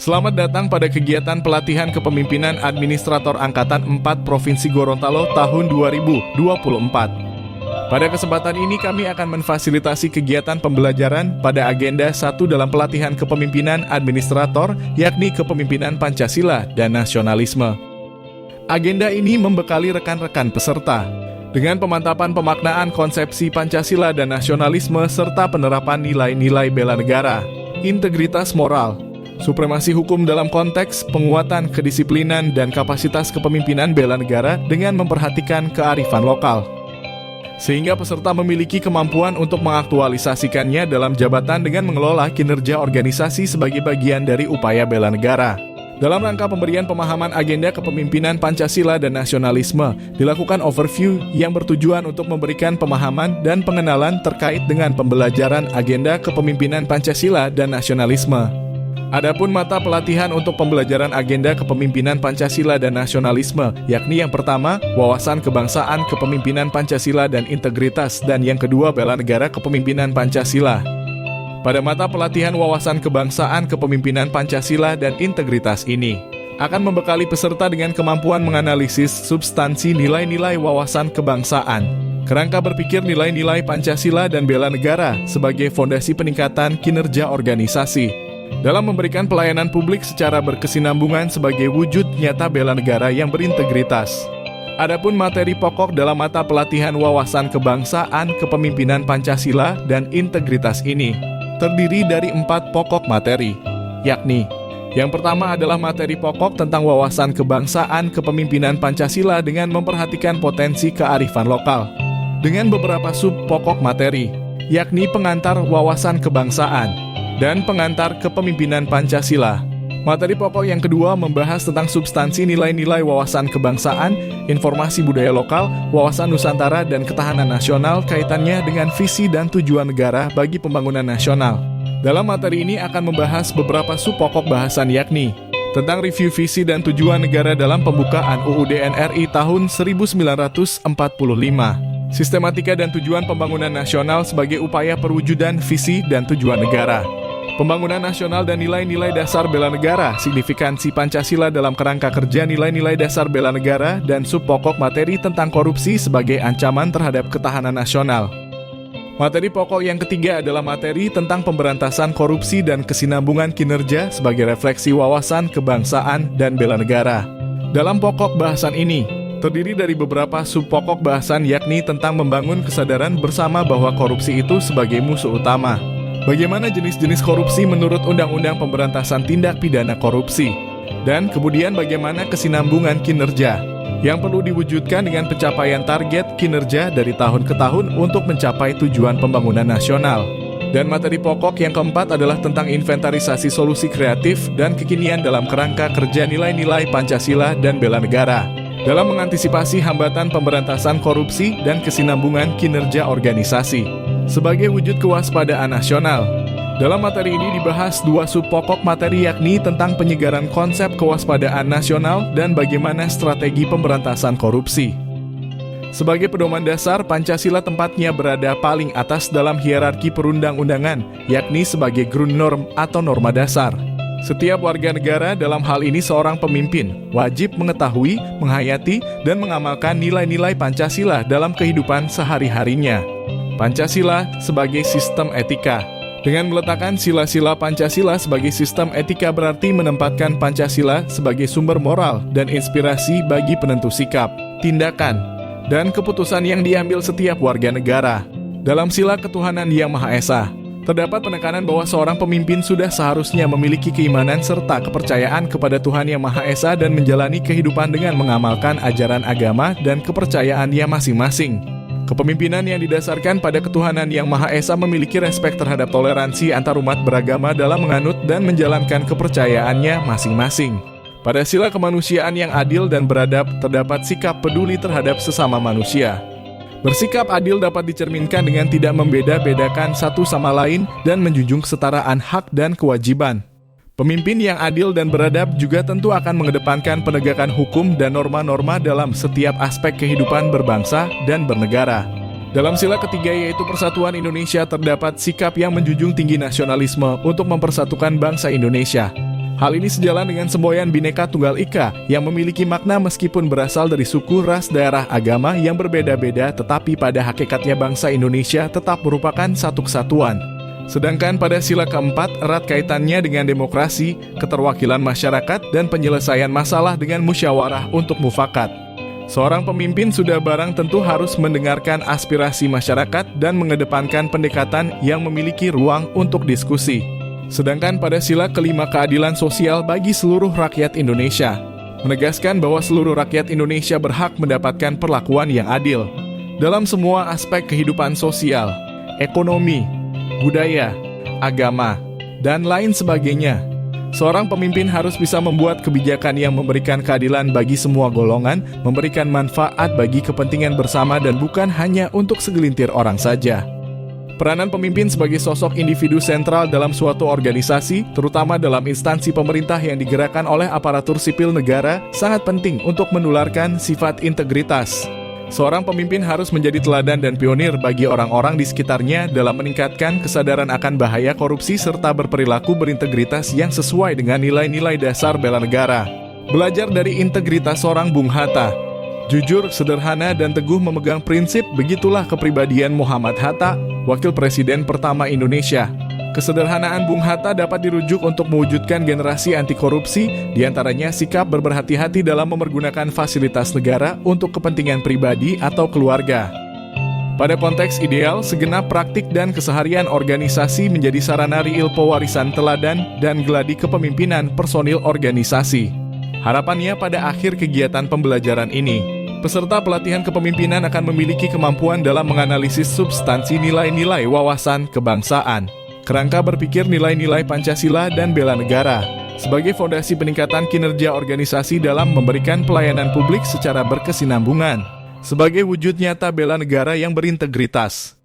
Selamat datang pada kegiatan pelatihan kepemimpinan Administrator Angkatan 4 Provinsi Gorontalo tahun 2024. Pada kesempatan ini kami akan memfasilitasi kegiatan pembelajaran pada agenda 1 dalam pelatihan kepemimpinan administrator, yakni kepemimpinan Pancasila dan nasionalisme. Agenda ini membekali rekan-rekan peserta dengan pemantapan pemaknaan konsepsi Pancasila dan nasionalisme serta penerapan nilai-nilai bela negara, integritas moral, supremasi hukum dalam konteks penguatan kedisiplinan dan kapasitas kepemimpinan bela negara dengan memperhatikan kearifan lokal. Sehingga peserta memiliki kemampuan untuk mengaktualisasikannya dalam jabatan dengan mengelola kinerja organisasi sebagai bagian dari upaya bela negara. Dalam rangka pemberian pemahaman agenda kepemimpinan Pancasila dan nasionalisme, dilakukan overview yang bertujuan untuk memberikan pemahaman dan pengenalan terkait dengan pembelajaran agenda kepemimpinan Pancasila dan nasionalisme. Adapun mata pelatihan untuk pembelajaran agenda kepemimpinan Pancasila dan nasionalisme, yakni yang pertama, wawasan kebangsaan kepemimpinan Pancasila dan integritas, dan yang kedua, bela negara kepemimpinan Pancasila. Pada mata pelatihan wawasan kebangsaan kepemimpinan Pancasila dan integritas ini, akan membekali peserta dengan kemampuan menganalisis substansi nilai-nilai wawasan kebangsaan, kerangka berpikir nilai-nilai Pancasila dan bela negara sebagai fondasi peningkatan kinerja organisasi, dalam memberikan pelayanan publik secara berkesinambungan sebagai wujud nyata bela negara yang berintegritas. Adapun materi pokok dalam mata pelatihan wawasan kebangsaan kepemimpinan Pancasila dan integritas ini terdiri dari 4 pokok materi, yakni yang pertama adalah materi pokok tentang wawasan kebangsaan kepemimpinan Pancasila dengan memperhatikan potensi kearifan lokal, dengan beberapa sub pokok materi, yakni pengantar wawasan kebangsaan dan pengantar kepemimpinan Pancasila. Materi pokok yang kedua membahas tentang substansi nilai-nilai wawasan kebangsaan, informasi budaya lokal, wawasan Nusantara dan ketahanan nasional kaitannya dengan visi dan tujuan negara bagi pembangunan nasional. Dalam materi ini akan membahas beberapa sub pokok bahasan, yakni tentang review visi dan tujuan negara dalam pembukaan UUD NRI tahun 1945, sistematika dan tujuan pembangunan nasional sebagai upaya perwujudan visi dan tujuan negara, pembangunan nasional dan nilai-nilai dasar bela negara, signifikansi Pancasila dalam kerangka kerja nilai-nilai dasar bela negara, dan sub pokok materi tentang korupsi sebagai ancaman terhadap ketahanan nasional. Materi pokok yang ketiga adalah materi tentang pemberantasan korupsi dan kesinambungan kinerja sebagai refleksi wawasan kebangsaan dan bela negara. Dalam pokok bahasan ini, terdiri dari beberapa sub pokok bahasan, yakni tentang membangun kesadaran bersama bahwa korupsi itu sebagai musuh utama. Bagaimana jenis-jenis korupsi menurut Undang-Undang Pemberantasan Tindak Pidana Korupsi, dan kemudian bagaimana kesinambungan kinerja yang perlu diwujudkan dengan pencapaian target kinerja dari tahun ke tahun untuk mencapai tujuan pembangunan nasional. Dan materi pokok yang keempat adalah tentang inventarisasi solusi kreatif dan kekinian dalam kerangka kerja nilai-nilai Pancasila dan bela negara dalam mengantisipasi hambatan pemberantasan korupsi dan kesinambungan kinerja organisasi sebagai wujud kewaspadaan nasional. Dalam materi ini dibahas 2 sub pokok materi, yakni tentang penyegaran konsep kewaspadaan nasional dan bagaimana strategi pemberantasan korupsi. Sebagai pedoman dasar, Pancasila tempatnya berada paling atas dalam hierarki perundang-undangan, yakni sebagai Grundnorm atau norma dasar. Setiap warga negara, dalam hal ini seorang pemimpin, wajib mengetahui, menghayati, dan mengamalkan nilai-nilai Pancasila dalam kehidupan sehari-harinya. Pancasila sebagai sistem etika. Dengan meletakkan sila-sila Pancasila sebagai sistem etika berarti menempatkan Pancasila sebagai sumber moral dan inspirasi bagi penentu sikap, tindakan, dan keputusan yang diambil setiap warga negara. Dalam sila ketuhanan Yang Maha Esa, terdapat penekanan bahwa seorang pemimpin sudah seharusnya memiliki keimanan serta kepercayaan kepada Tuhan Yang Maha Esa dan menjalani kehidupan dengan mengamalkan ajaran agama dan kepercayaannya masing-masing. Kepemimpinan yang didasarkan pada ketuhanan Yang Maha Esa memiliki respek terhadap toleransi antarumat beragama dalam menganut dan menjalankan kepercayaannya masing-masing. Pada sila kemanusiaan yang adil dan beradab terdapat sikap peduli terhadap sesama manusia. Bersikap adil dapat dicerminkan dengan tidak membeda-bedakan satu sama lain dan menjunjung kesetaraan hak dan kewajiban. Pemimpin yang adil dan beradab juga tentu akan mengedepankan penegakan hukum dan norma-norma dalam setiap aspek kehidupan berbangsa dan bernegara. Dalam sila ketiga yaitu Persatuan Indonesia terdapat sikap yang menjunjung tinggi nasionalisme untuk mempersatukan bangsa Indonesia. Hal ini sejalan dengan semboyan Bhinneka Tunggal Ika yang memiliki makna meskipun berasal dari suku, ras, daerah, agama yang berbeda-beda, tetapi pada hakikatnya bangsa Indonesia tetap merupakan satu kesatuan. Sedangkan pada sila keempat erat kaitannya dengan demokrasi, keterwakilan masyarakat, dan penyelesaian masalah dengan musyawarah untuk mufakat. Seorang pemimpin sudah barang tentu harus mendengarkan aspirasi masyarakat dan mengedepankan pendekatan yang memiliki ruang untuk diskusi. Sedangkan pada sila kelima keadilan sosial bagi seluruh rakyat Indonesia, menegaskan bahwa seluruh rakyat Indonesia berhak mendapatkan perlakuan yang adil dalam semua aspek kehidupan sosial, ekonomi, budaya, agama, dan lain sebagainya. Seorang pemimpin harus bisa membuat kebijakan yang memberikan keadilan bagi semua golongan, memberikan manfaat bagi kepentingan bersama dan bukan hanya untuk segelintir orang saja. Peranan pemimpin sebagai sosok individu sentral dalam suatu organisasi, terutama dalam instansi pemerintah yang digerakkan oleh aparatur sipil negara, sangat penting untuk menularkan sifat integritas. Seorang pemimpin harus menjadi teladan dan pionir bagi orang-orang di sekitarnya dalam meningkatkan kesadaran akan bahaya korupsi serta berperilaku berintegritas yang sesuai dengan nilai-nilai dasar bela negara. Belajar dari integritas seorang Bung Hatta. Jujur, sederhana, dan teguh memegang prinsip, begitulah kepribadian Muhammad Hatta, Wakil Presiden pertama Indonesia. Kesederhanaan Bung Hatta dapat dirujuk untuk mewujudkan generasi anti korupsi, diantaranya sikap berhati-hati dalam mempergunakan fasilitas negara untuk kepentingan pribadi atau keluarga. Pada konteks ideal, segenap praktik dan keseharian organisasi menjadi sarana riil pewarisan teladan dan geladi kepemimpinan personil organisasi. Harapannya pada akhir kegiatan pembelajaran ini, peserta pelatihan kepemimpinan akan memiliki kemampuan dalam menganalisis substansi nilai-nilai wawasan kebangsaan, kerangka berpikir nilai-nilai Pancasila dan bela negara, sebagai fondasi peningkatan kinerja organisasi dalam memberikan pelayanan publik secara berkesinambungan, sebagai wujud nyata bela negara yang berintegritas.